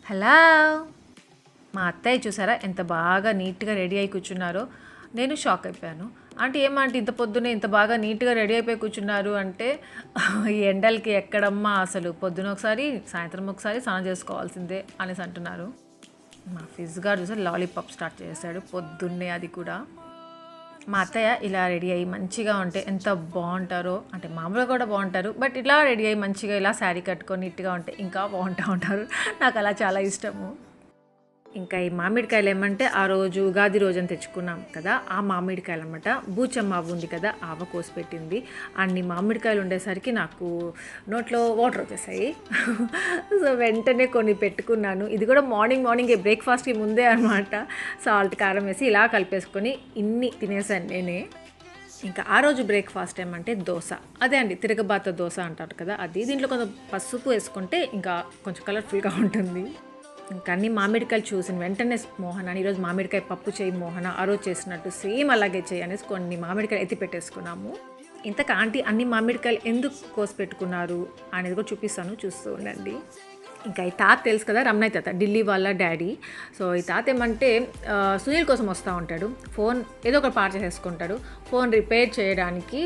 Hello! మా అత్తయ్య చూసారా ఎంత బాగా నీట్‌గా రెడీ అయ్యి కూర్చున్నారో. నేను షాక్ అయిపోయాను. ఆంటీ ఏమాంటీ ఇంత పొద్దున్నే ఇంత బాగా నీట్‌గా రెడీ అయిపోయి కూర్చున్నారు అంటే, ఈ ఎండలకి ఎక్కడమ్మా అసలు పొద్దున ఒకసారి, సాయంత్రం ఒకసారి స్నానం చేసుకోవాల్సిందే అనేసి అంటున్నారు. మా ఫిజ్ గాడు చూస్తే లాలీపాప్ స్టార్ట్ చేశాడు పొద్దున్నే అది కూడా. మా అత్తయ్య ఇలా రెడీ అయ్యి మంచిగా ఉంటే ఎంత బాగుంటారో, అంటే మామూలుగా కూడా బాగుంటారు, బట్ ఇలా రెడీ అయ్యి మంచిగా ఇలా శారీ కట్టుకొని నీట్గా ఉంటే ఇంకా బాగుంటూ ఉంటారు. నాకు అలా చాలా ఇష్టము. ఇంకా ఈ మామిడికాయలు ఏమంటే ఆ రోజు ఉగాది రోజని తెచ్చుకున్నాం కదా, ఆ మామిడికాయలు అనమాట. బూచమ్మ అవ్వ ఉంది కదా, ఆవ కోసి పెట్టింది. అన్ని మామిడికాయలు ఉండేసరికి నాకు నోట్లో వాటర్ వచ్చేసాయి. సో వెంటనే కొన్ని పెట్టుకున్నాను. ఇది కూడా మార్నింగే బ్రేక్ఫాస్ట్కి ముందే అనమాట. సాల్ట్ కారం వేసి ఇలా కలిపేసుకొని ఇన్ని తినేసాను నేనే. ఇంకా ఆ రోజు బ్రేక్ఫాస్ట్ ఏమంటే దోశ. అదే అండి, తిరగబాత దోశ అంటారు కదా అది. దీంట్లో కొంచెం పసుపు వేసుకుంటే ఇంకా కొంచెం కలర్ఫుల్గా ఉంటుంది. ఇంకా అన్ని మామిడికాయలు చూసిన వెంటనే మోహన ఈరోజు మామిడికాయ పప్పు చేయి మోహన, ఆ రోజు చేసినట్టు సేమ్ అలాగే చేయి అనేసి కొన్ని మామిడికాయలు ఎత్తి పెట్టేసుకున్నాము. ఇంతకు ఆంటీ అన్ని మామిడికాయలు ఎందుకు కోసి పెట్టుకున్నారు అనేది కూడా చూపిస్తాను, చూస్తూ ఉండండి. ఇంకా ఈ తాత తెలుసు కదా, రమణయ్య తాత, ఢిల్లీ వాళ్ళ డాడీ. సో ఈ తాత ఏమంటే సునీల్ కోసం వస్తూ ఉంటాడు. ఫోన్ ఏదో ఒక పార్ట్ చేసేసుకుంటాడు. ఫోన్ రిపేర్ చేయడానికి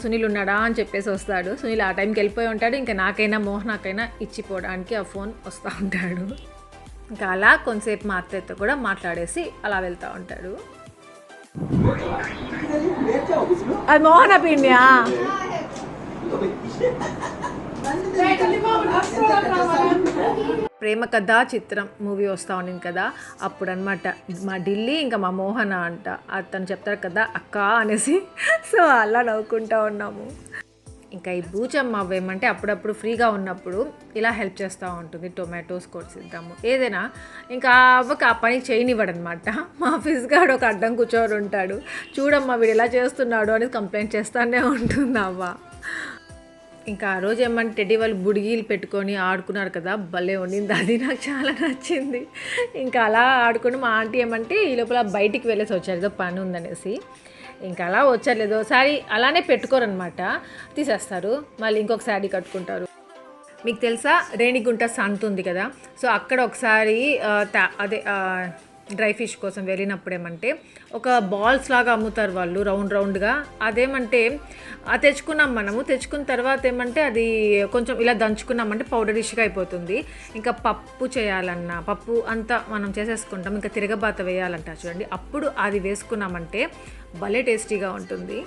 సునీల్ ఉన్నాడా అని చెప్పేసి వస్తాడు. సునీల్ ఆ టైంకి వెళ్ళిపోయి ఉంటాడు. ఇంకా నాకైనా మోహనాకైనా ఇచ్చిపోవడానికి ఆ ఫోన్ వస్తూ ఉంటాడు. ఇంకా అలా కొంతసేపు మా అత్తయ్యతో కూడా మాట్లాడేసి అలా వెళ్తూ ఉంటాడు. అది మోహన పిండియా? ప్రేమ కథా చిత్రం మూవీ వస్తూ ఉండింది కదా, అప్పుడు అనమాట మా ఢిల్లీ ఇంకా మా మోహన అంట, అతను చెప్తారు కదా అక్క అనేసి. సో అలా నవ్వుకుంటూ ఉన్నాము. ఇంకా ఈ బూచమ్మ అవ్వేమంటే అప్పుడప్పుడు ఫ్రీగా ఉన్నప్పుడు ఇలా హెల్ప్ చేస్తూ ఉంటుంది. టొమాటోస్ కొట్టిద్దాము ఏదైనా. ఇంకా అవ్వకి ఆ పని చేయనివ్వడనమాట. మా ఫిజ్ గాడు ఒక అడ్డం కూర్చొని ఉంటాడు. చూడమ్మా వీడు ఎలా చేస్తున్నాడు అని కంప్లైంట్ చేస్తూనే ఉంటుంది అవ్వ. ఇంకా ఆ రోజు ఏమంటే టెడ్డీ వాళ్ళు బుడిగీలు పెట్టుకొని ఆడుకున్నారు కదా, భలే ఉండింది. అది నాకు చాలా నచ్చింది. ఇంకా అలా ఆడుకొని మా ఆంటీ ఏమంటే ఈ లోపల బయటికి వెళ్ళేసి వచ్చారు, ఏదో పని ఉందనేసి. ఇంకా అలా వచ్చారు, లేదో శారీ అలానే పెట్టుకోరనమాట, తీసేస్తారు, మళ్ళీ ఇంకొక శారీ కట్టుకుంటారు. మీకు తెలుసా రేణిగుంట సంత ఉంది కదా, సో అక్కడ ఒకసారి అదే డ్రై ఫిష్ కోసం వెళ్ళినప్పుడు ఏమంటే ఒక బాల్స్ లాగా అమ్ముతారు వాళ్ళు రౌండ్గా. అదేమంటే తెచ్చుకున్నాం మనము. తెచ్చుకున్న తర్వాత ఏమంటే అది కొంచెం ఇలా దంచుకున్నామంటే పౌడరిష్గా అయిపోతుంది. ఇంకా పప్పు చేయాలన్నా పప్పు అంతా మనం చేసేసుకుంటాం. ఇంకా తిరగబాత వేయాలంట చూడండి, అప్పుడు అది వేసుకున్నామంటే భలే టేస్టీగా ఉంటుంది.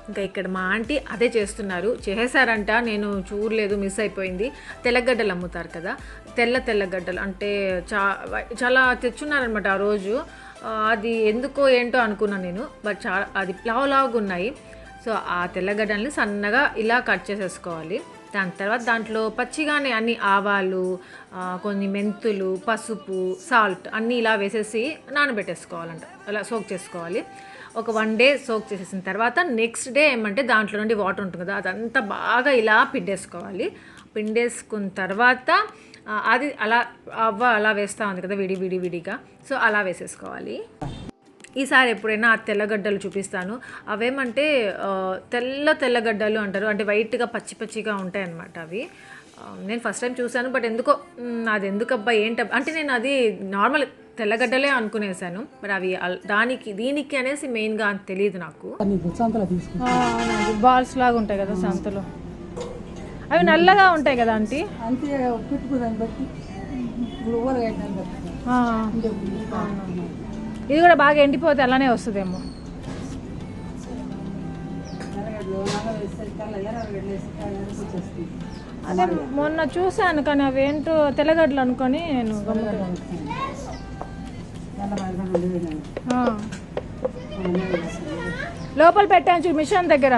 ఇంకా ఇక్కడ మా ఆంటీ అదే చేస్తున్నారు, చేసేసారంట, నేను చూడలేదు, మిస్ అయిపోయింది. తెల్లగడ్డలు అమ్ముతారు కదా, తెల్లగడ్డలు అంటే చాలా తెచ్చున్నారనమాట ఆ రోజు. అది ఎందుకో ఏంటో అనుకున్నాను నేను, బట్ అది లావుగా ఉన్నాయి. సో ఆ తెల్లగడ్డల్ని సన్నగా ఇలా కట్ చేసేసుకోవాలి. దాని తర్వాత దాంట్లో పచ్చిగానే అన్ని ఆవాలు, కొన్ని మెంతులు, పసుపు, సాల్ట్ అన్నీ ఇలా వేసేసి నానబెట్టేసుకోవాలంట, అలా సోక్ చేసుకోవాలి. ఒక 1 డే సోక్ చేసేసిన తర్వాత నెక్స్ట్ డే ఏమంటే దాంట్లో నుండి వాటర్ ఉంటుంది కదా, అదంతా బాగా ఇలా పిండేసుకోవాలి. పిండేసుకున్న తర్వాత అది అలా వేస్తూ ఉంది కదా విడిగా, సో అలా వేసేసుకోవాలి. ఈసారి ఎప్పుడైనా ఆ తెల్లగడ్డలు చూపిస్తాను. అవేమంటే తెల్లగడ్డలు అంటారు, అంటే వైట్గా పచ్చిగా ఉంటాయన్నమాట అవి. నేను ఫస్ట్ టైం చూశాను, బట్ ఎందుకో అది ఎందుకబ్బా ఏంటబ్బా అంటే నేను అది నార్మల్ తెల్లగడ్డలే అనుకునేసాను, మరి అవి దీనికి అనేసి మెయిన్గా తెలియదు నాకు. బాల్స్ లాగా ఉంటాయి కదా సంతలో, అవి నల్లగా ఉంటాయి కదా ఆంటీ. ఇది కూడా బాగా ఎండిపోతే అలానే వస్తుందేమో. అదే మొన్న చూశాను కానీ అవేంటో తెల్లగడ్డలు అనుకొని నేను లోపల పెట్టాను చూ మిషన్ దగ్గర.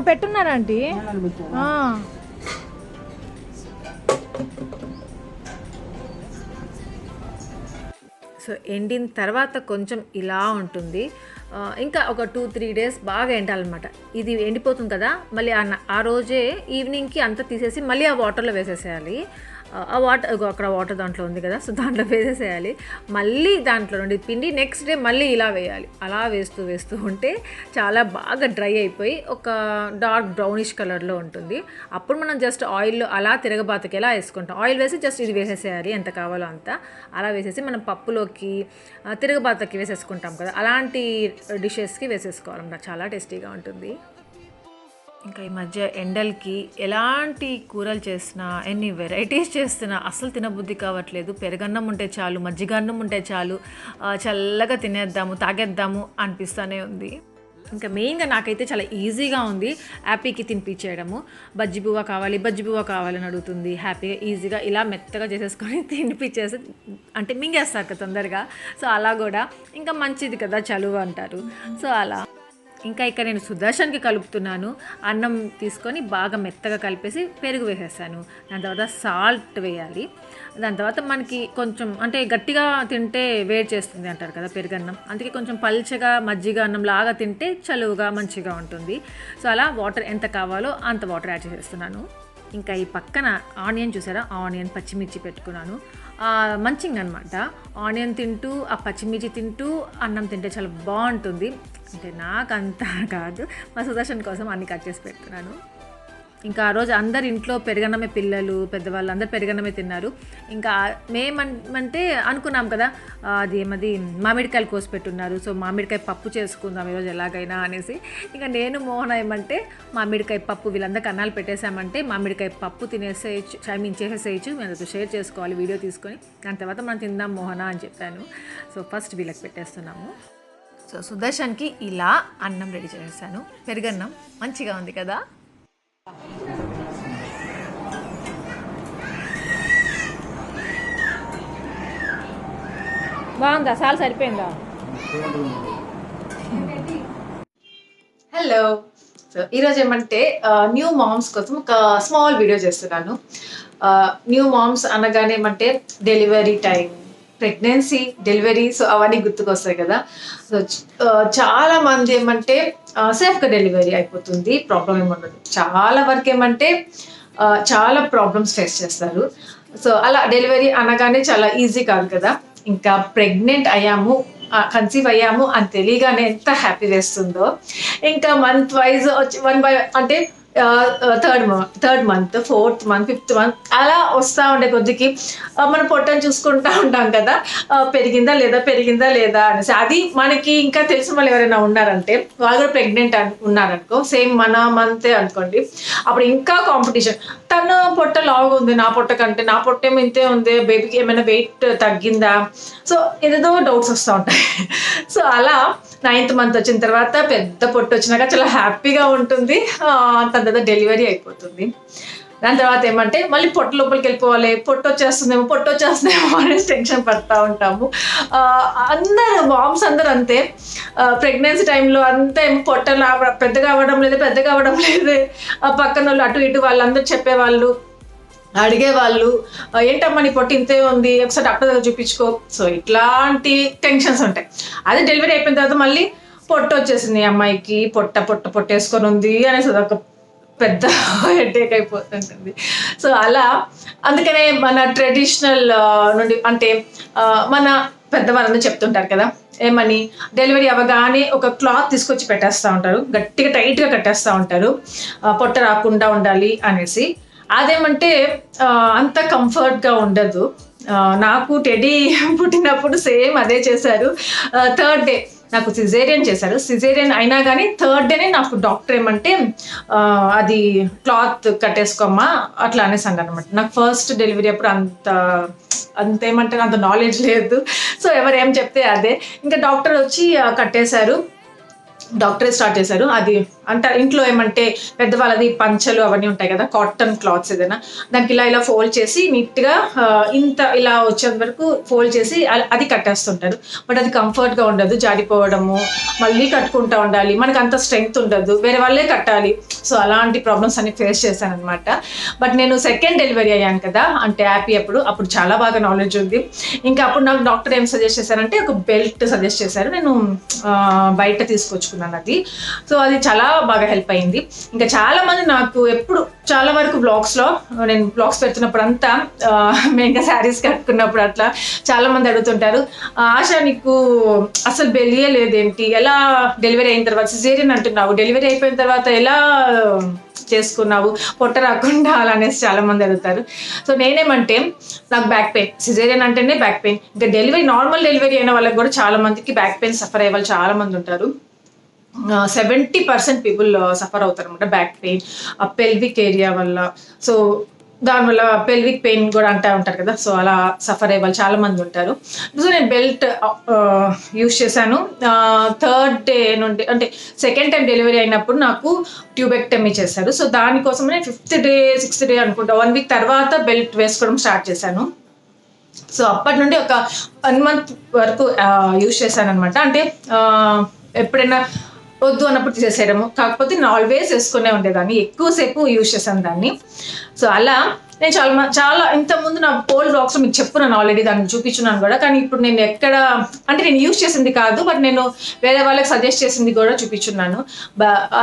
పెట్టున్నారంటీ. సో ఎండిన తర్వాత కొంచెం ఇలా ఉంటుంది. ఇంకా ఒక 2-3 డేస్ బాగా ఎండాలన్నమాట. ఇది ఎండిపోతుంది కదా, మళ్ళీ ఆ రోజే ఈవినింగ్కి అంతా తీసేసి మళ్ళీ ఆ వాటర్లో వేసేసేయాలి. ఆ వాటర్ అక్కడ వాటర్ దాంట్లో ఉంది కదా, సో దాంట్లో వేసేసేయాలి. మళ్ళీ దాంట్లో నుండి పిండి నెక్స్ట్ డే మళ్ళీ ఇలా వేయాలి. అలా వేస్తూ ఉంటే చాలా బాగా డ్రై అయిపోయి ఒక డార్క్ బ్రౌనిష్ కలర్లో ఉంటుంది. అప్పుడు మనం జస్ట్ ఆయిల్లో అలా తిరగబాతకి ఎలా వేసుకుంటాం, ఆయిల్ వేసి జస్ట్ ఇది వేసేసేయాలి ఎంత కావాలో అంత. అలా వేసేసి మనం పప్పులోకి తిరగబాతకి వేసేసుకుంటాం కదా, అలాంటి డిషెస్కి వేసేసుకోవాలన్నమాట. చాలా టేస్టీగా ఉంటుంది. ఇంకా ఈ మధ్య ఎండలకి ఎలాంటి కూరలు చేసినా, ఎన్ని వెరైటీస్ చేస్తున్నా అసలు తినబుద్ధి కావట్లేదు. పెరుగన్నం ఉంటే చాలు, మజ్జిగన్నం ఉంటే చాలు, చల్లగా తినేద్దాము, తాగేద్దాము అనిపిస్తూనే ఉంది. ఇంకా మెయిన్గా నాకైతే చాలా ఈజీగా ఉంది హ్యాపీకి తినిపించేయడము. బజ్జి బువ్వ కావాలని అడుగుతుంది. హ్యాపీగా ఈజీగా ఇలా మెత్తగా చేసేసుకొని తినిపించేసి అంటే మింగేస్తారు కదా తొందరగా. సో అలా కూడా ఇంకా మంచిది కదా, చలువ అంటారు. సో అలా ఇంకా ఇక్కడ నేను సుదర్శన్కి కలుపుతున్నాను. అన్నం తీసుకొని బాగా మెత్తగా కలిపేసి పెరుగు వేసేసాను. దాని తర్వాత సాల్ట్ వేయాలి. దాని తర్వాత మనకి కొంచెం అంటే గట్టిగా తింటే వేడి చేస్తుంది అంటారు కదా పెరుగన్నం, అందుకే కొంచెం పల్చగా మజ్జిగ అన్నం లాగా తింటే చలువుగా మంచిగా ఉంటుంది. సో అలా వాటర్ ఎంత కావాలో అంత వాటర్ యాడ్ చేసేస్తున్నాను. ఇంకా ఈ పక్కన ఆనియన్ చూసారా, ఆనియన్ పచ్చిమిర్చి పెట్టుకున్నాను. మంచిగా అనమాట. ఆనియన్ తింటూ ఆ పచ్చిమిర్చి తింటూ అన్నం తింటే చాలా బాగుంటుంది. అంటే నాకంతా కాదు, మా సుదర్శన్ కోసం అన్ని కట్ చేసి పెడుతున్నాను. ఇంకా ఆ రోజు అందరు ఇంట్లో పెరుగన్నమే, పిల్లలు పెద్దవాళ్ళు అందరు పెరుగన్నమే తిన్నారు. ఇంకా మేమంటే అనుకున్నాం కదా, అది మామిడికాయలు కోసి పెట్టున్నారు. సో మామిడికాయ పప్పు చేసుకుందాం ఈరోజు ఎలాగైనా అనేసి ఇంకా నేను మోహన ఏమంటే మామిడికాయ పప్పు వీళ్ళందరికీ అన్నాలు పెట్టేసామంటే మామిడికాయ పప్పు తినేసేయచ్చు, చేసేసేయచ్చు, మేము షేర్ చేసుకోవాలి వీడియో తీసుకొని, దాని తర్వాత మనం తిందాం మోహన అని చెప్పాను. సో ఫస్ట్ వీళ్ళకి పెట్టేస్తున్నాము. సో సుదర్శన్కి ఇలా అన్నం రెడీ చేసేసాను. పెరుగన్నం మంచిగా ఉంది కదా. బాగుందా, చాలా సరిపోయిందా? హలో, సో ఈరోజు ఏమంటే న్యూ మామ్స్ కోసం ఒక స్మాల్ వీడియో చేస్తున్నాను. న్యూ మామ్స్ అనగానే ఏమంటే delivery time, pregnancy, delivery, so అవన్నీ గుర్తుకొస్తాయి కదా. సో చాలా మంది ఏమంటే సేఫ్గా డెలివరీ అయిపోతుంది, ప్రాబ్లం ఏముండదు. చాలా వరకు ఏమంటే చాలా ప్రాబ్లమ్స్ ఫేస్ చేస్తారు. సో అలా డెలివరీ అనగానే చాలా ఈజీ కాదు కదా. ఇంకా ప్రెగ్నెంట్ అయ్యాము, కన్సీవ్ అయ్యాము అని తెలియగానే ఎంత హ్యాపీ వేస్తుందో. ఇంకా మంత్ వైజ్ వచ్చి అంటే third month, fourth month, fifth month అలా వస్తూ ఉండే కొద్దికి మన పొట్టని చూసుకుంటూ ఉంటాం కదా, పెరిగిందా లేదా అనేసి. అది మనకి ఇంకా తెలిసిన వాళ్ళు ఎవరైనా ఉన్నారంటే వాళ్ళు కూడా ప్రెగ్నెంట్ ఉన్నారనుకో, సేమ్ మన మంతే అనుకోండి, అప్పుడు ఇంకా కాంపిటీషన్. తను పొట్ట లావుగా ఉంది, నా పొట్ట కంటే నా పొట్ట ఏమో ఇంతే ఉంది, బేబీకి ఏమైనా వెయిట్ తగ్గిందా, సో ఏదేదో డౌట్స్ వస్తూ ఉంటాయి. సో అలా 9th మంత్ వచ్చిన తర్వాత పెద్ద పొట్టు వచ్చినాక చాలా హ్యాపీగా ఉంటుంది. తర్వాత డెలివరీ అయిపోతుంది. దాని తర్వాత ఏమంటే మళ్ళీ పొట్ట లోపలికి వెళ్ళిపోవాలి, పొట్టు వచ్చేస్తుందేమో అనేసి టెన్షన్ పడుతూ ఉంటాము. అందరు మామ్స్ అందరూ అంతే. ప్రెగ్నెన్సీ టైంలో అంతా ఏమో పొట్ట పెద్దగా అవ్వడం లేదు, పక్కన వాళ్ళు అటు ఇటు వాళ్ళందరూ చెప్పేవాళ్ళు, అడిగేవాళ్ళు, ఏంటమ్మా నీ పొట్ట ఇంతే ఉంది, ఒకసారి డాక్టర్ దగ్గర చూపించుకో. సో ఇట్లాంటి టెన్షన్స్ ఉంటాయి. అదే డెలివరీ అయిపోయిన తర్వాత మళ్ళీ పొట్ట వచ్చేసింది అమ్మాయికి, పొట్టేసుకొని ఉంది అనేసి ఒక పెద్ద హెడేక్ అయిపోతుంటుంది. సో అలా అందుకనే మన ట్రెడిషనల్ నుండి అంటే మన పెద్దవాళ్ళందరూ చెప్తుంటారు కదా, ఏమని డెలివరీ అవ్వగానే ఒక క్లాత్ తీసుకొచ్చి పెట్టేస్తూ ఉంటారు, గట్టిగా టైట్గా కట్టేస్తూ ఉంటారు, పొట్ట రాకుండా ఉండాలి అనేసి. అదేమంటే అంత కంఫర్ట్గా ఉండదు. నాకు టెడీ పుట్టినప్పుడు సేమ్ అదే చేశారు. థర్డ్ డే నాకు సిజేరియన్ చేశారు. సిజేరియన్ అయినా కానీ థర్డ్ డేనే నాకు డాక్టర్ ఏమంటే అది క్లాత్ కట్టేసుకోమ్మా అట్లా అనేసి అన్నారు అనమాట. నాకు ఫస్ట్ డెలివరీ అప్పుడు అంతేమంటే అంత నాలెడ్జ్ లేదు. సో ఎవరు ఏం చెప్తే అదే. ఇంకా డాక్టర్ వచ్చి కట్టేశారు, డాక్టరే స్టార్ట్ చేశారు. అది అంటే ఇంట్లో ఏమంటే పెద్దవాళ్ళది పంచలు అవన్నీ ఉంటాయి కదా, కాటన్ క్లాత్స్ ఏదైనా దానికి ఇలా ఫోల్డ్ చేసి నీట్గా ఇంత ఇలా వచ్చేంత వరకు ఫోల్డ్ చేసి అది కట్టేస్తుంటారు. బట్ అది కంఫర్ట్గా ఉండదు, జారిపోవడము, మళ్ళీ కట్టుకుంటూ ఉండాలి, మనకు అంత స్ట్రెంగ్త్ ఉండదు, వేరే వాళ్ళే కట్టాలి. సో అలాంటి ప్రాబ్లమ్స్ అన్ని ఫేస్ చేశాను అనమాట. బట్ నేను సెకండ్ డెలివరీ అయ్యాను కదా, అంటే హ్యాపీ అప్పుడు చాలా బాగా నాలెడ్జ్ ఉంది. ఇంకా అప్పుడు నాకు డాక్టర్ ఏం సజెస్ట్ చేశారంటే ఒక బెల్ట్ సజెస్ట్ చేశారు. నేను బయట తీసుకొచ్చుకున్నాను అది. సో అది చాలా బాగా హెల్ప్ అయింది. ఇంకా చాలా మంది నాకు ఎప్పుడు చాలా వరకు బ్లాగ్స్లో నేను బ్లాగ్స్ పెడుతున్నప్పుడు అంతా మెయిన్గా శారీస్ కట్టుకున్నప్పుడు అట్లా చాలా మంది అడుగుతుంటారు, ఆశ నీకు అసలు బెలియే లేదేంటి, ఎలా డెలివరీ అయిన తర్వాత సిజేరియన్ అంటున్నావు, డెలివరీ అయిపోయిన తర్వాత ఎలా చేసుకున్నావు పొట్ట రాకుండా అలా అనేసి చాలా మంది అడుగుతారు. సో నేనేమంటే నాకు బ్యాక్ పెయిన్, సిజేరియన్ అంటేనే బ్యాక్ పెయిన్, ఇంకా డెలివరీ నార్మల్ డెలివరీ అయిన వాళ్ళకి కూడా చాలా మందికి బ్యాక్ పెయిన్ సఫర్ అయ్యే వాళ్ళు చాలా మంది ఉంటారు. 70% పీపుల్ సఫర్ అవుతారు అనమాట బ్యాక్ పెయిన్, పెల్విక్ ఏరియా వల్ల. సో దానివల్ల పెల్విక్ పెయిన్ కూడా అంటూ ఉంటారు కదా, సో అలా సఫర్ అయ్యే వాళ్ళు చాలా మంది ఉంటారు. సో నేను బెల్ట్ యూజ్ చేశాను. థర్డ్ డే నుండి అంటే సెకండ్ టైం డెలివరీ అయినప్పుడు నాకు ట్యూబెక్టమీ చేశారు. సో దానికోసం నేను 5th డే 6th డే అనుకుంటా 1 వీక్ తర్వాత బెల్ట్ వేసుకోవడం స్టార్ట్ చేశాను. సో అప్పటి నుండి ఒక 1 month వరకు యూజ్ చేశాను అనమాట. అంటే ఎప్పుడైనా వద్దు అన్నప్పుడు తీసేసేయడము, కాకపోతే నేను ఆల్వేస్ వేసుకునే ఉండేదాన్ని, ఎక్కువసేపు యూజ్ చేశాను దాన్ని. సో అలా నేను చాలా ఇంతకుముందు నా ఓల్డ్ బ్లాగ్స్లో మీకు చెప్పున్నాను ఆల్రెడీ, దాన్ని చూపించున్నాను కూడా. కానీ ఇప్పుడు నేను ఎక్కడ అంటే నేను యూజ్ చేసింది కాదు, బట్ నేను వేరే వాళ్ళకి సజెస్ట్ చేసింది కూడా చూపించున్నాను.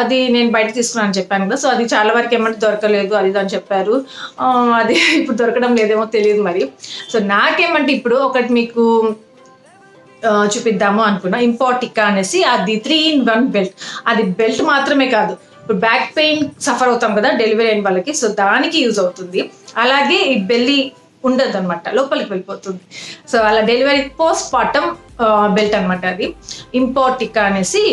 అది నేను బయట తీసుకున్నాను చెప్పాను కదా. సో అది చాలా వరకు ఏమంటే దొరకలేదు అది అని చెప్పారు. అది ఇప్పుడు దొరకడం లేదేమో తెలియదు మరి. సో నాకేమంటే ఇప్పుడు ఒకటి మీకు చూపిద్దాము అనుకున్నా, ఇంపార్టికా అనేసి, అది 3-in-1 బెల్ట్. అది బెల్ట్ మాత్రమే కాదు, ఇప్పుడు బ్యాక్ పెయిన్ సఫర్ అవుతాం కదా డెలివరీ అయిన వాళ్ళకి, సో దానికి యూజ్ అవుతుంది. అలాగే ఈ బెల్లి ఉండదు అనమాట, లోపలికి వెళ్ళిపోతుంది. సో అలా డెలివరీ పోస్ట్ పార్టమ్ బెల్ట్ అనమాట అది, ఇంపార్టికా అనేసి.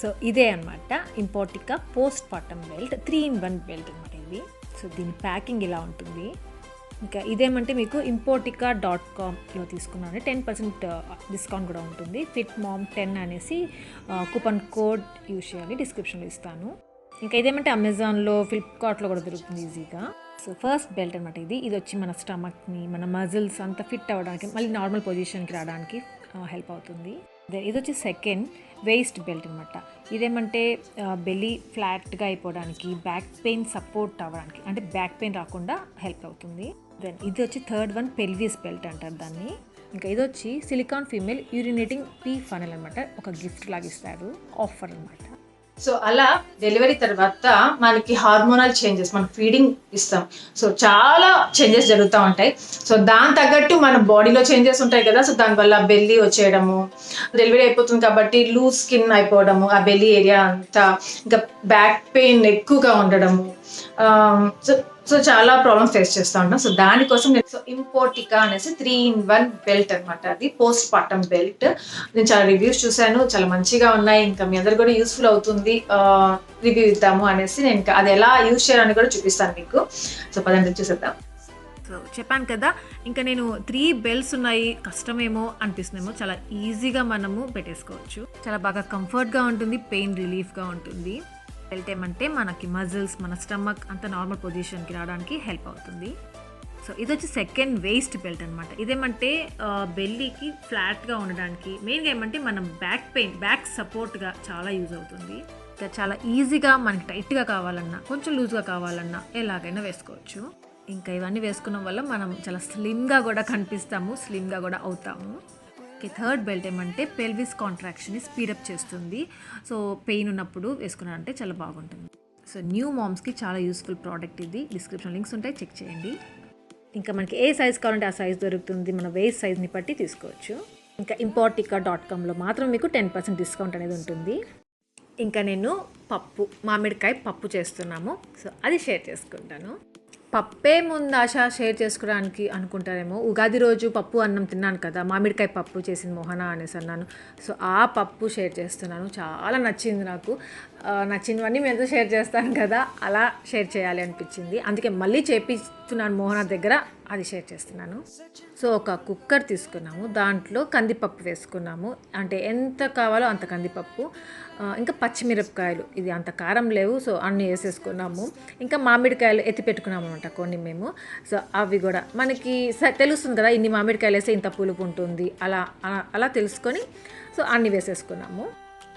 సో ఇదే అనమాట ఇంపార్టికా postpartum belt, 3-in-1 belt అనమాట ఇది. సో దీని ప్యాకింగ్ ఇలా ఉంటుంది. ఇంకా ఇదేమంటే మీకు importica.comలో తీసుకున్నాను, 10% డిస్కౌంట్ కూడా ఉంటుంది. FitMom10 అనేసి కూపన్ కోడ్ యూజ్ చేయాలి, డిస్క్రిప్షన్లో ఇస్తాను. ఇంకా ఇదేమంటే అమెజాన్లో, ఫ్లిప్కార్ట్లో కూడా దొరుకుతుంది ఈజీగా. సో ఫస్ట్ బెల్ట్ అనమాట ఇది. ఇది వచ్చి మన స్టమక్ని, మన మజిల్స్ అంతా ఫిట్ అవ్వడానికి, మళ్ళీ నార్మల్ పొజిషన్కి రావడానికి హెల్ప్ అవుతుంది. ఇది వచ్చి సెకండ్ వేస్ట్ బెల్ట్ అనమాట. ఇదేమంటే బెల్లీ ఫ్లాట్గా అయిపోవడానికి, బ్యాక్ పెయిన్ సపోర్ట్ అవ్వడానికి, అంటే బ్యాక్ పెయిన్ రాకుండా హెల్ప్ అవుతుంది. దెన్ ఇది వచ్చి థర్డ్ వన్ పెల్విస్ బెల్ట్ అంటారు దాన్ని. ఇంకా ఇది వచ్చి silicon female urinating P funnel అనమాట, ఒక గిఫ్ట్ లాగా ఇస్తారు, ఆఫర్ అనమాట. సో అలా డెలివరీ తర్వాత మనకి హార్మోనల్ చేంజెస్, మనం ఫీడింగ్ ఇస్తాం, సో చాలా చేంజెస్ జరుగుతూ ఉంటాయి. సో దాని తగ్గట్టు మన బాడీలో చేంజెస్ ఉంటాయి కదా. సో దానివల్ల బెల్లీ వచ్చేయడము, డెలివరీ అయిపోతుంది కాబట్టి లూజ్ స్కిన్ అయిపోవడము, ఆ బెల్లీ ఏరియా అంతా, ఇంకా బ్యాక్ పెయిన్ ఎక్కువగా ఉండడము, సో చాలా ప్రాబ్లమ్స్ ఫేస్ చేస్తూ ఉంటాం. సో దానికోసం నేను ఇంపోర్టికా అనేసి 3-in-1 బెల్ట్ అనమాట, అది పోస్ట్ పార్టమ్ బెల్ట్. నేను చాలా రివ్యూస్ చూశాను, చాలా మంచిగా ఉన్నాయి, ఇంకా మీ అందరు కూడా యూస్ఫుల్ అవుతుంది, రివ్యూ ఇద్దాము అనేసి నేను అది ఎలా యూజ్ చేయాలని కూడా చూపిస్తాను మీకు. సో పదండి చూసేద్దాం. సో చెప్పాను కదా, ఇంకా నేను 3 బెల్ట్స్ ఉన్నాయి, కష్టమేమో అనిపిస్తుందేమో, చాలా ఈజీగా మనము పెట్టేసుకోవచ్చు, చాలా బాగా కంఫర్ట్గా ఉంటుంది, పెయిన్ రిలీఫ్గా ఉంటుంది. బెల్ట్ ఏమంటే మనకి మజిల్స్, మన స్టమక్ అంతా నార్మల్ పొజిషన్కి రావడానికి హెల్ప్ అవుతుంది. సో ఇది వచ్చి సెకండ్ వేస్ట్ బెల్ట్ అనమాట. ఇదేమంటే బెల్లీకి ఫ్లాట్గా ఉండడానికి, మెయిన్గా ఏమంటే మనం బ్యాక్ పెయిన్, బ్యాక్ సపోర్ట్గా చాలా యూజ్ అవుతుంది. ఇంకా చాలా ఈజీగా మనకి టైట్గా కావాలన్నా, కొంచెం లూజ్గా కావాలన్నా ఎలాగైనా వేసుకోవచ్చు. ఇంకా ఇవన్నీ వేసుకున్న వల్ల మనం చాలా స్లిమ్గా కూడా కనిపిస్తాము, స్లిమ్గా కూడా అవుతాము. థర్డ్ బెల్ట్ ఏమంటే పెల్విస్ కాంట్రాక్షన్ని స్పీడప్ చేస్తుంది. సో పెయిన్ ఉన్నప్పుడు వేసుకున్నారంటే చాలా బాగుంటుంది. సో న్యూ మామ్స్కి చాలా యూస్ఫుల్ ప్రోడక్ట్ ఇది, డిస్క్రిప్షన్ లింక్స్ ఉంటాయి, చెక్ చేయండి. ఇంకా మనకి ఏ సైజ్ కావాలంటే ఆ సైజ్ దొరుకుతుంది, మన వేస్ట్ సైజ్ని బట్టి తీసుకోవచ్చు. ఇంకా importica.comలో మాత్రం మీకు 10% డిస్కౌంట్ అనేది ఉంటుంది. ఇంకా నేను మామిడికాయ పప్పు చేస్తున్నాము, సో అది షేర్ చేసుకుంటాను. పప్పే ముందు ఆశ షేర్ చేసుకోవడానికి అనుకుంటారేమో, ఉగాది రోజు పప్పు అన్నం తిన్నాను కదా, మామిడికాయ పప్పు చేసింది మోహన అనేసి అన్నాను. సో ఆ పప్పు షేర్ చేస్తున్నాను, చాలా నచ్చింది నాకు. నచ్చినవన్నీ మీతో షేర్ చేస్తాను కదా, అలా షేర్ చేయాలి అనిపించింది, అందుకే మళ్ళీ చేపిస్తున్నాను మోహన దగ్గర, అది షేర్ చేస్తున్నాను. సో ఒక కుక్కర్ తీసుకున్నాము, దాంట్లో కందిపప్పు వేసుకున్నాము, అంటే ఎంత కావాలో అంత కందిపప్పు, ఇంకా పచ్చిమిరపకాయలు, ఇది అంత కారం లేవు సో అన్నీ వేసేసుకున్నాము. ఇంకా మామిడికాయలు ఎత్తి పెట్టుకున్నాము అనమాట కొన్ని మేము. సో అవి కూడా మనకి తెలుస్తుంది కదా, ఇన్ని మామిడికాయలు వేస్తే ఇంత పులుపు ఉంటుంది, అలా తెలుసుకొని సో అన్నీ వేసేసుకున్నాము.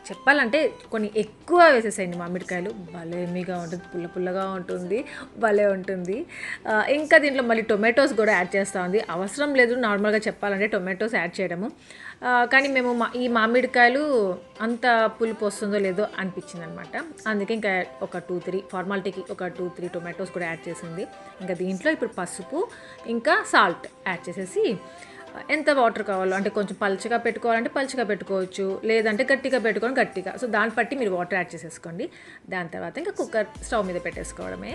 చెప్పాలంటే కొన్ని ఎక్కువ వేసేసేయండి మామిడికాయలు, భలే ఎమ్మీగా ఉంటుంది, పుల్ల పుల్లగా ఉంటుంది, భలే ఉంటుంది. ఇంకా దీంట్లో మళ్ళీ టొమాటోస్ కూడా యాడ్ చేస్తూ ఉంది. అవసరం లేదు నార్మల్గా చెప్పాలంటే టొమాటోస్ యాడ్ చేయడము, కానీ మేము ఈ మామిడికాయలు అంత పులుపు వస్తుందో లేదో అనిపించింది అనమాట. అందుకే ఇంకా ఒక 2-3 ఫార్మాలిటీకి ఒక 2-3 టొమాటోస్ కూడా యాడ్ చేసింది. ఇంకా దీంట్లో ఇప్పుడు పసుపు ఇంకా సాల్ట్ యాడ్ చేసేసి ఎంత వాటర్ కావాలో, అంటే కొంచెం పల్చగా పెట్టుకోవాలంటే పల్చగా పెట్టుకోవచ్చు, లేదంటే గట్టిగా పెట్టుకోవాలి గట్టిగా. సో దాన్ని బట్టి మీరు వాటర్ యాడ్ చేసేసుకోండి. దాని తర్వాత ఇంకా కుక్కర్ స్టవ్ మీద పెట్టేసుకోవడమే.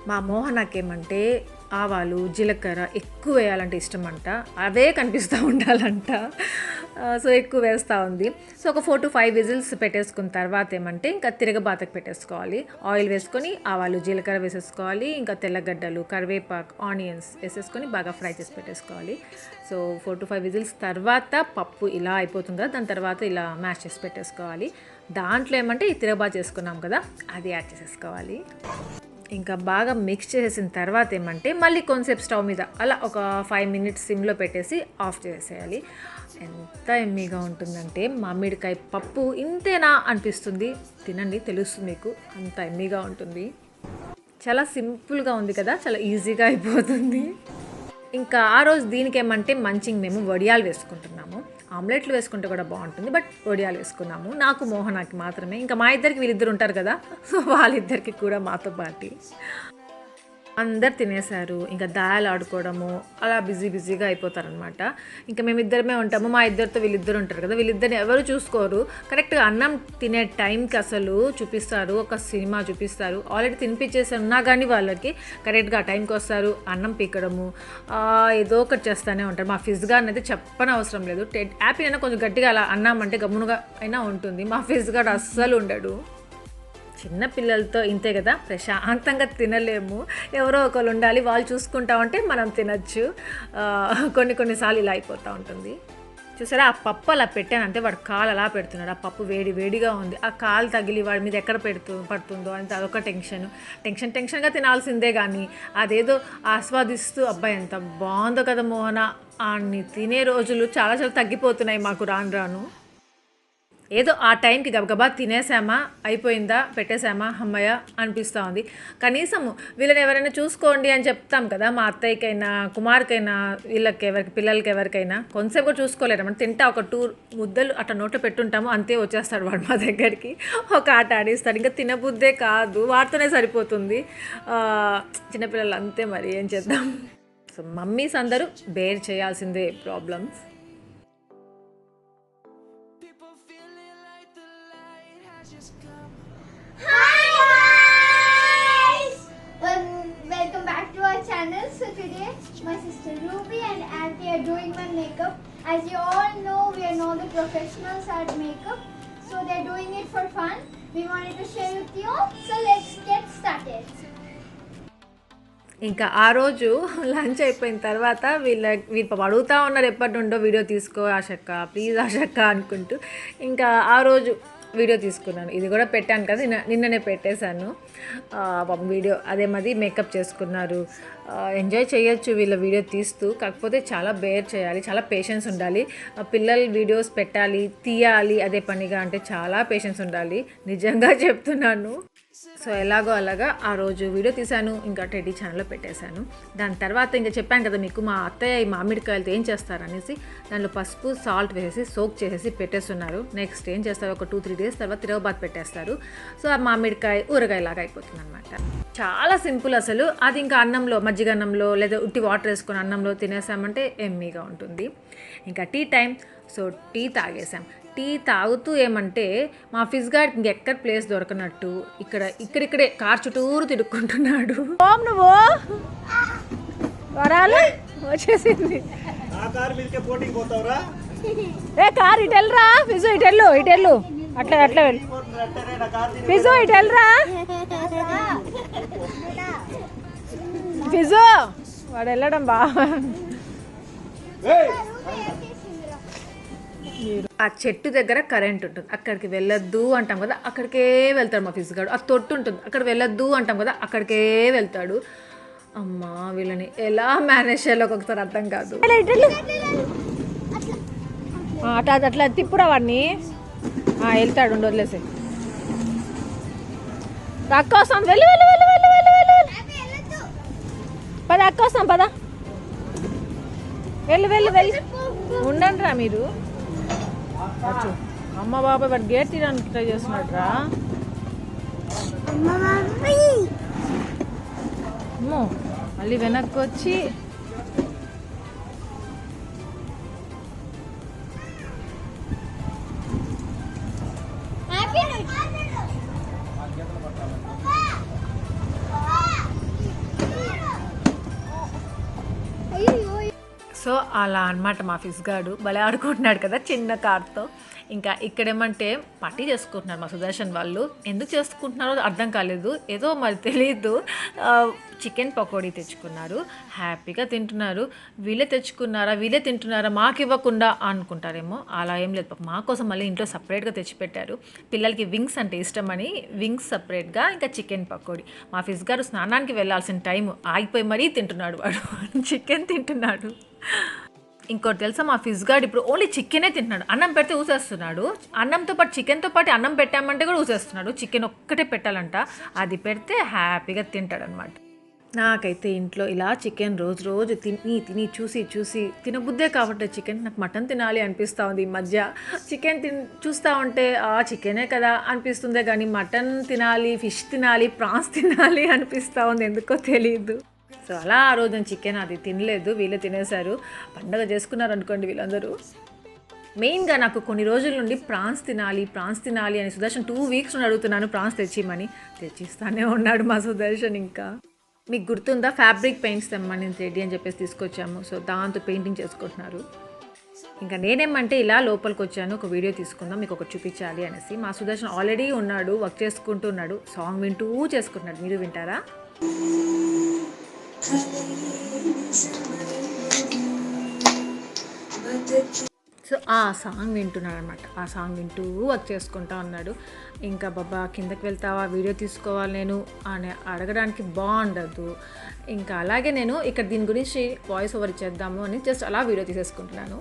మా మోహనకేమంటే ఆవాలు జీలకర్ర ఎక్కువ వేయాలంటే ఇష్టం అంట, అవే కనిపిస్తూ ఉండాలంట. సో ఎక్కువ వేస్తూ ఉంది. సో ఒక 4 to 5 విజిల్స్ పెట్టేసుకున్న తర్వాత ఏమంటే ఇంకా తిరగబాతకు పెట్టేసుకోవాలి. ఆయిల్ వేసుకొని ఆవాలు జీలకర్ర వేసేసుకోవాలి, ఇంకా తెల్లగడ్డలు కరివేపాకు ఆనియన్స్ వేసేసుకొని బాగా ఫ్రై చేసి పెట్టేసుకోవాలి. సో 4 to 5 విజిల్స్ తర్వాత పప్పు ఇలా అయిపోతుంది కదా, దాని తర్వాత ఇలా మ్యాష్ చేసి పెట్టేసుకోవాలి. దాంట్లో ఏమంటే ఈ తిరగబాత చేసుకున్నాం కదా, అది యాడ్ చేసేసుకోవాలి. ఇంకా బాగా మిక్స్ చేసేసిన తర్వాత ఏమంటే మళ్ళీ కొంచెంసేపు స్టవ్ మీద అలా ఒక 5 minutes సిమ్లో పెట్టేసి ఆఫ్ చేసేయాలి. ఎంత ఎమ్మీగా ఉంటుందంటే మామిడికాయ పప్పు ఇంతేనా అనిపిస్తుంది, తినండి తెలుస్తుంది మీకు, అంత ఎమ్మీగా ఉంటుంది. చాలా సింపుల్గా ఉంది కదా, చాలా ఈజీగా అయిపోతుంది. ఇంకా ఆ రోజు దీనికి ఏమంటే మంచిగా మేము వడియాలు వేసుకుంటున్నాము. ఆమ్లెట్లు వేసుకుంటే కూడా బాగుంటుంది, బట్ వడియాలు వేసుకున్నాము. నాకు మోహనాకి మాత్రమే, ఇంకా మా ఇద్దరికి వీళ్ళిద్దరు ఉంటారు కదా, సో వాళ్ళిద్దరికి కూడా మాతో పాటు అందరు తినేశారు. ఇంకా దాయాలు ఆడుకోవడము అలా బిజీగా అయిపోతారనమాట. ఇంకా మేమిద్దరమే ఉంటాము, మా ఇద్దరితో వీళ్ళిద్దరు ఉంటారు కదా, వీళ్ళిద్దరిని ఎవరు చూసుకోరు. కరెక్ట్గా అన్నం తినే టైంకి అసలు చూపిస్తారు, ఒక సినిమా చూపిస్తారు. ఆల్రెడీ తినిపించేసి ఉన్నా కానీ వాళ్ళకి కరెక్ట్గా ఆ టైంకి వస్తారు, అన్నం పీకడము ఏదో ఒకటి చేస్తూనే ఉంటారు. మా ఫిజ్ గార్డ్ అయితే చెప్పని అవసరం లేదు, హ్యాపీ అయినా కొంచెం గట్టిగా అలా అన్నామంటే గమ్మునుగా అయినా ఉంటుంది. మా ఫిజ్ గార్డ్ అస్సలు ఉండడు. చిన్న పిల్లలతో ఇంతే కదా, ప్రశాంతంగా తినలేము, ఎవరో ఒకరు ఉండాలి, వాళ్ళు చూసుకుంటా ఉంటే మనం తినచ్చు. కొన్నిసార్లు ఇలా అయిపోతూ ఉంటుంది. చూసారా, ఆ పప్పు అలా పెట్టానంటే వాడు కాలు అలా పెడుతున్నాడు. ఆ పప్పు వేడిగా ఉంది, ఆ కాలు తగిలి వాడి మీద ఎక్కడ పడుతుందో అని అదొక టెన్షన్గా తినాల్సిందే. కానీ అదేదో ఆస్వాదిస్తూ అబ్బాయి ఎంత బాగుందో కదా మోహన అని తినే రోజులు చాలా తగ్గిపోతున్నాయి మాకు రాను. ఏదో ఆ టైంకి గబగబా తినేసామా, అయిపోయిందా, పెట్టేసామా, అమ్మయ్య అనిపిస్తూ ఉంది. కనీసము వీళ్ళని ఎవరైనా చూసుకోండి అని చెప్తాం కదా, మా అత్తయ్యకైనా కుమార్కైనా వీళ్ళకి పిల్లలకి ఎవరికైనా కొంచెంసేపు కూడా చూసుకోలేరు. మనం తింటా ఒక 2 ముద్దలు అట్లా నోట్లో పెట్టుంటాము, అంతే వచ్చేస్తాడు వాడు మా దగ్గరికి, ఒక ఆట ఆడిస్తాడు. ఇంకా తినబుద్దే కాదు, వాటితోనే సరిపోతుంది. చిన్నపిల్లలు అంతే, మరి ఏం చేద్దాం. సో మమ్మీస్ అందరూ బేర్ చేయాల్సిందే problems. Welcome back to our channel. So today my sister Ruby and Auntie are doing my makeup. As you all know, we are not the professionals at makeup, so they're doing it for fun. We wanted to share with you, so let's get started. ఇంకా ఆ రోజు lunch అయిపోయిన తర్వాత వీళ్ళు అడుగుతూ ఉన్నారు ఎప్పటి నుండో వీడియో తీసుకో ఆశక్క, ప్లీజ్ ఆశక్క అనుకుంటూ. ఇంకా ఆ రోజు వీడియో తీసుకున్నాను, ఇది కూడా పెట్టాను కదా, నిన్ననే పెట్టేశాను వీడియో. అదే మాది మేకప్ చేసుకున్నారు, ఎంజాయ్ చేయొచ్చు వీళ్ళ వీడియో తీస్తూ. కాకపోతే చాలా బేర్ చేయాలి, చాలా పేషెన్స్ ఉండాలి. పిల్లల వీడియోస్ పెట్టాలి, తీయాలి అదే పనిగా అంటే చాలా పేషెన్స్ ఉండాలి, నిజంగా చెప్తున్నాను. సో ఎలాగో అలాగా ఆ రోజు వీడియో తీశాను, ఇంకా టెడ్డీ ఛానల్లో పెట్టేశాను. దాని తర్వాత ఇంకా చెప్పాను కదా మీకు, మా అత్తయ్య ఈ మామిడికాయలతో ఏం చేస్తారనేసి దాంట్లో పసుపు సాల్ట్ వేసేసి సోక్ చేసేసి పెట్టేస్తున్నారు. నెక్స్ట్ ఏం చేస్తారు, ఒక 2-3 days తర్వాత తిరగబాతు పెట్టేస్తారు. సో ఆ మామిడికాయ ఊరగాయలాగా అయిపోతుంది అనమాట. చాలా సింపుల్ అసలు. అది ఇంకా అన్నంలో, మజ్జిగ అన్నంలో లేదా ఉట్టి వాటర్ వేసుకొని అన్నంలో తినేసామంటే ఎమ్మీగా ఉంటుంది. ఇంకా టీ టైం, సో టీ తాగేసాం. టీ తాగుతూ ఏమంటే మా ఫిజ్ గార్డ్ ఇంకెక్కడ ప్లేస్ దొరకనట్టు ఇక్కడిక్కడే కార్ చుట్టూరు తిరుక్కుంటున్నాడు. నువ్వు వరాలు వచ్చేసింది, ఏ కార్ ఇటెల్రా ఫిజు, ఇటెళ్ళు అట్లా వెళ్ళు ఫిజు, ఇటెల్రా ఫిజు. వాడు వెళ్ళడం బాగా ఆ చెట్టు దగ్గర కరెంట్ ఉంటుంది, అక్కడికి వెళ్ళొద్దు అంటాం కదా, అక్కడికే వెళ్తాడు మా ఫిజ్గాడు. ఆ తొట్టు ఉంటుంది, అక్కడ వెళ్ళొద్దు అంటాం కదా, అక్కడికే వెళ్తాడు. అమ్మా వీళ్ళని ఎలా మేనేజ్ చేయాలో ఒక్కొక్కసారి అర్థం కాదు. అట్లా అట్లా తిప్పుడా వాడిని, వెళ్తాడు ఉండి వదిలేసి. అక్క వస్తాం, వెళ్ళి వెళ్ళి వెళ్ళి వెళ్ళి వెళ్ళి వెళ్ళి పద, అక్క వస్తాం పద, వెళ్ళి వెళ్ళి వెళ్ళి ఉండండి రా మీరు. అమ్మ బాబాయ్ వాడు గేట్ తీయడానికి ట్రై చేస్తున్నాడు రా. అమ్మో మళ్ళీ వెనక్కి వచ్చి సో అలా అనమాట మా ఫిజ్గాడు భలే ఆడుకుంటున్నాడు కదా చిన్న కార్తో. ఇంకా ఇక్కడేమంటే పార్టీ చేసుకుంటున్నారు మా సుదర్శన్ వాళ్ళు. ఎందుకు చేసుకుంటున్నారో అర్థం కాలేదు, ఏదో మరి తెలియదు. చికెన్ పకోడీ తెచ్చుకున్నారు, హ్యాపీగా తింటున్నారు. వీళ్ళే తెచ్చుకున్నారా, వీళ్ళే తింటున్నారా, మాకు ఇవ్వకుండా అనుకుంటారేమో. అలా ఏం లేదు, మా కోసం మళ్ళీ ఇంట్లో సపరేట్గా తెచ్చిపెట్టారు. పిల్లలకి వింగ్స్ అంటే ఇష్టమని వింగ్స్ సపరేట్గా, ఇంకా చికెన్ పకోడీ. మా ఫిజ్గారు స్నానానికి వెళ్ళాల్సిన టైం ఆగిపోయి మరీ తింటున్నాడు వాడు చికెన్ తింటున్నాడు. ఇంకోటి తెలుసా, మా ఫిజ్గాడు ఇప్పుడు ఓన్లీ చికెనే తింటున్నాడు. అన్నం పెడితే ఊసేస్తున్నాడు, అన్నంతో పాటు చికెన్తో పాటు అన్నం పెట్టామంటే కూడా ఊసేస్తున్నాడు. చికెన్ ఒక్కటే పెట్టాలంట, అది పెడితే హ్యాపీగా తింటాడనమాట. నాకైతే ఇంట్లో ఇలా చికెన్ రోజు రోజు తిని తిని చూసి చూసి తినబుద్దే కాబట్టి చికెన్, నాకు మటన్ తినాలి అనిపిస్తూ ఉంది ఈ మధ్య. చికెన్ చూస్తూ ఉంటే చికెనే కదా అనిపిస్తుందే కానీ మటన్ తినాలి, ఫిష్ తినాలి, ప్రాన్స్ తినాలి అనిపిస్తూ ఉంది, ఎందుకో తెలియదు. సో అలా ఆ రోజు నేను చికెన్ అది తినలేదు, వీళ్ళే తినేశారు. పండగ చేసుకున్నారు అనుకోండి వీళ్ళందరూ. మెయిన్గా నాకు కొన్ని రోజుల నుండి ప్రాన్స్ తినాలి అని సుదర్శన్ 2 వీక్స్ నుండి అడుగుతున్నాను ప్రాన్స్ తెచ్చిమని. తెచ్చిస్తానే ఉన్నాడు మా సుదర్శన్. ఇంకా మీకు గుర్తుందా, ఫ్యాబ్రిక్ పెయింట్స్ తెమ్మని రెడీ అని చెప్పేసి తీసుకొచ్చాము. సో దాంతో పెయింటింగ్ చేసుకుంటున్నారు. ఇంకా నేనేమంటే ఇలా లోపలికి వచ్చాను, ఒక వీడియో తీసుకుందాం మీకు ఒకటి చూపించాలి అనేసి. మా సుదర్శన్ ఆల్రెడీ ఉన్నాడు, వర్క్ చేసుకుంటున్నాడు, సాంగ్ వింటూ చేసుకుంటున్నాడు. మీరు వింటారా? సో ఆ సాంగ్ వింటున్నాడు అనమాట. ఆ సాంగ్ వింటూ వర్క్ చేసుకుంటా ఉన్నాడు. ఇంకా బాబా కిందకి వెళ్తావా, వీడియో తీసుకోవాలి నేను అని అడగడానికి బాగుండదు. ఇంకా అలాగే నేను ఇక్కడ దీని గురించి వాయిస్ ఓవర్ ఇచ్చేద్దాము అని జస్ట్ అలా వీడియో తీసేసుకుంటున్నాను.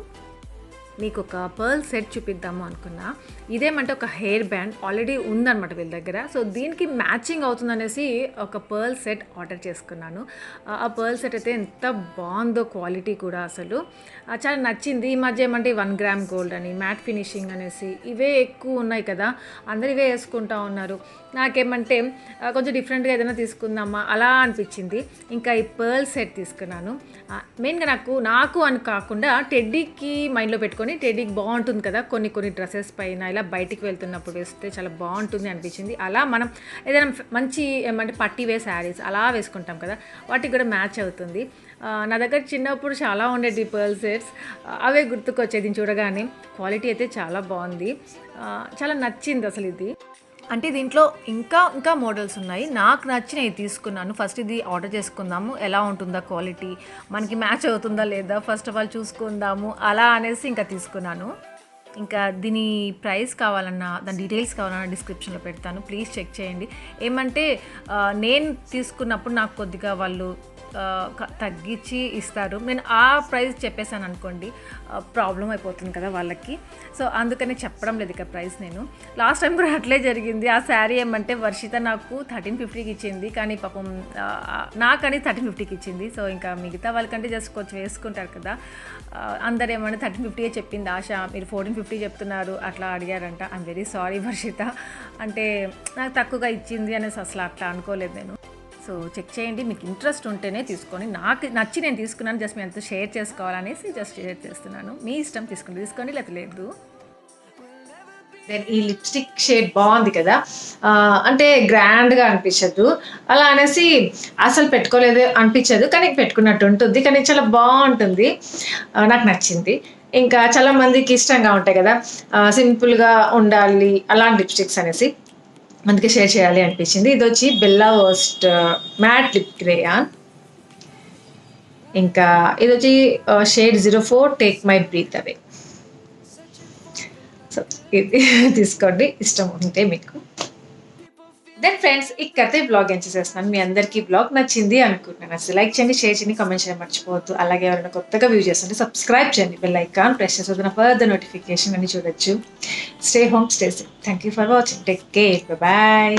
మీకు ఒక పర్ల్ సెట్ చూపిద్దాము అనుకున్నా. ఇదేమంటే ఒక హెయిర్ బ్యాండ్ ఆల్రెడీ ఉందన్నమాట వీళ్ళ దగ్గర. సో దీనికి మ్యాచింగ్ అవుతుందనేసి ఒక పర్ల్ సెట్ ఆర్డర్ చేసుకున్నాను. ఆ పర్ల్ సెట్ అయితే ఎంత బాగుందో, క్వాలిటీ కూడా అసలు చాలా నచ్చింది. ఈ మధ్య ఏమంటే 1 గ్రామ్ గోల్డ్ అని, మ్యాట్ ఫినిషింగ్ అనేసి ఇవే ఎక్కువ ఉన్నాయి కదా, అందరు ఇవే వేసుకుంటా ఉన్నారు. నాకేమంటే కొంచెం డిఫరెంట్గా ఏదైనా తీసుకుందామా అలా అనిపించింది. ఇంకా ఈ పర్ల్ సెట్ తీసుకున్నాను. మెయిన్గా నాకు అని కాకుండా టెడ్డీకి మైండ్లో పెట్టుకొని, టెడ్డీకి బాగుంటుంది కదా కొన్ని డ్రెస్సెస్ పైన ఇలా బయటికి వెళ్తున్నప్పుడు వేస్తే చాలా బాగుంటుంది అనిపించింది. అలా మనం ఏదైనా మంచి ఏమంటే పట్టీ వే శారీస్ అలా వేసుకుంటాం కదా, వాటికి కూడా మ్యాచ్ అవుతుంది. నా దగ్గర చిన్నప్పుడు చాలా ఉండేది పర్ల్ సెట్స్, అవే గుర్తుకొచ్చేది చూడగానే. క్వాలిటీ అయితే చాలా బాగుంది, చాలా నచ్చింది అసలు ఇది. అంటే దీంట్లో ఇంకా మోడల్స్ ఉన్నాయి, నాకు నచ్చినవి తీసుకున్నాను. ఫస్ట్ ఇది ఆర్డర్ చేసుకుందాము, ఎలా ఉంటుందా క్వాలిటీ, మనకి మ్యాచ్ అవుతుందా లేదా ఫస్ట్ ఆఫ్ ఆల్ చూసుకుందాము అలా అనేసి ఇంకా తీసుకున్నాను. ఇంకా దీని ప్రైస్ కావాలన్నా, దాని డీటెయిల్స్ కావాలన్నా డిస్క్రిప్షన్లో పెడతాను, ప్లీజ్ చెక్ చేయండి. ఏమంటే నేను తీసుకున్నప్పుడు నాకు కొద్దిగా వాళ్ళు తగ్గించి ఇస్తారు. నేను ఆ ప్రైస్ చెప్పేశాను అనుకోండి, ప్రాబ్లం అయిపోతుంది కదా వాళ్ళకి. సో అందుకని చెప్పడం లేదు ఇక ప్రైస్. నేను లాస్ట్ టైం కూడా అట్లే జరిగింది. ఆ శారీ ఏమంటే వర్షిత నాకు 1350కి ఇచ్చింది, కానీ పాపం నాకని 1350కి ఇచ్చింది. సో ఇంకా మిగతా వాళ్ళకంటే జస్ట్ కొంచెం వేసుకుంటారు కదా, అందరు ఏమంటే 1350 చెప్పింది ఆశ, మీరు 1450 చెప్తున్నారు అట్లా అడిగారంట. ఐఎమ్ వెరీ సారీ వర్షిత, అంటే నాకు తక్కువగా ఇచ్చింది అనేసి అసలు అట్లా అనుకోలేదు నేను. సో చెక్ చేయండి, మీకు ఇంట్రెస్ట్ ఉంటేనే తీసుకొని. నాకు నచ్చి నేను తీసుకున్నాను, జస్ట్ మేము ఎంత షేర్ చేసుకోవాలనేసి జస్ట్ షేర్ చేస్తున్నాను. మీ ఇష్టం, తీసుకోండి లేకపోతే లేదు. దెన్ ఈ లిప్స్టిక్ షేడ్ బాగుంది కదా, అంటే గ్రాండ్గా అనిపించదు, అలా అనేసి అసలు పెట్టుకోలేదు అనిపించదు, కానీ పెట్టుకున్నట్టు ఉంటుంది, కానీ చాలా బాగుంటుంది, నాకు నచ్చింది. ఇంకా చాలా మందికి ఇష్టంగా ఉంటాయి కదా సింపుల్గా ఉండాలి అలాంటి లిప్స్టిక్స్ అనేసి, అందుకే షేర్ చేయాలి అనిపించింది. ఇది వచ్చి Bella Voste matte lip crayon. ఇంకా ఇది వచ్చి shade 04 take my breath away. So ఇది తీసుకోండి ఇష్టం ఉంటే మీకు. దెన్ ఫ్రెండ్స్ ఇక్కడైతే బ్లాగ్ ఎంజాయ్ చేస్తున్నాను. మీ అందరికీ బ్లాగ్ నచ్చింది అనుకుంటున్నాను. అసలు లైక్ చేయండి, షేర్ చేయండి, కామెంట్ చేయడం మర్చిపోవద్దు. అలాగే ఎవరైనా కొత్తగా వ్యూ చేస్తుంటే సబ్స్క్రైబ్ చేయండి, బెల్ ఐకాన్ ప్రెస్ చేసి వదిన ఫర్దర్ నోటిఫికేషన్ అని చూడొచ్చు. Stay home, stay safe. Thank you for watching. Take care. Bye.